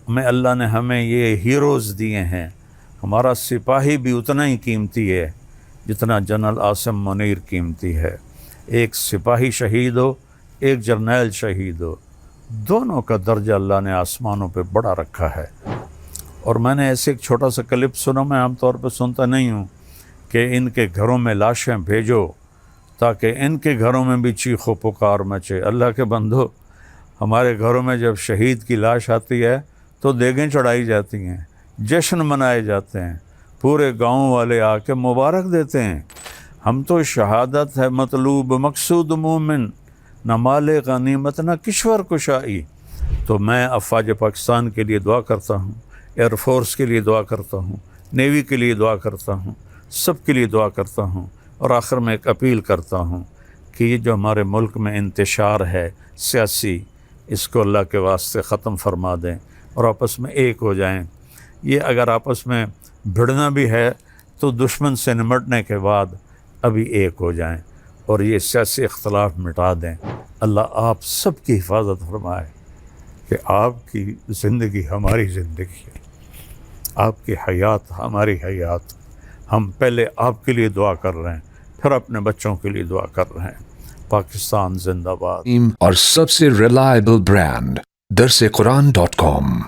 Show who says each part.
Speaker 1: میں اللہ نے ہمیں یہ ہیروز دیے ہیں. ہمارا سپاہی بھی اتنا ہی قیمتی ہے جتنا جنرل عاصم منیر قیمتی ہے. ایک سپاہی شہید ہو، ایک جرنیل شہید ہو، دونوں کا درجہ اللہ نے آسمانوں پہ بڑا رکھا ہے. اور میں نے ایسے ایک چھوٹا سا کلپ سنا، میں عام طور پہ سنتا نہیں ہوں، کہ ان کے گھروں میں لاشیں بھیجو تاکہ ان کے گھروں میں بھی چیخ و پکار مچے. اللہ کے بندو، ہمارے گھروں میں جب شہید کی لاش آتی ہے تو دیگیں چڑھائی جاتی ہیں، جشن منائے جاتے ہیں، پورے گاؤں والے آ کے مبارک دیتے ہیں. ہم تو شہادت ہے مطلوب مقصود مومن، نہ مال غنیمت نہ کشور کشائی. تو میں افواج پاکستان کے لیے دعا کرتا ہوں، ایئر فورس کے لیے دعا کرتا ہوں، نیوی کے لیے دعا کرتا ہوں، سب کے لیے دعا کرتا ہوں. اور آخر میں ایک اپیل کرتا ہوں کہ یہ جو ہمارے ملک میں انتشار ہے سیاسی، اس کو اللہ کے واسطے ختم فرما دیں اور آپس میں ایک ہو جائیں. یہ اگر آپس میں بھڑنا بھی ہے تو دشمن سے نمٹنے کے بعد ابھی ایک ہو جائیں اور یہ سیاسی اختلاف مٹا دیں. اللہ آپ سب کی حفاظت فرمائے کہ آپ کی زندگی ہماری زندگی ہے، آپ کی حیات ہماری حیات. ہم پہلے آپ کے لیے دعا کر رہے ہیں، پھر اپنے بچوں کے لیے دعا کر رہے ہیں. پاکستان زندہ باد.
Speaker 2: اور سب سے ریلائبل برانڈ درسقرآن.com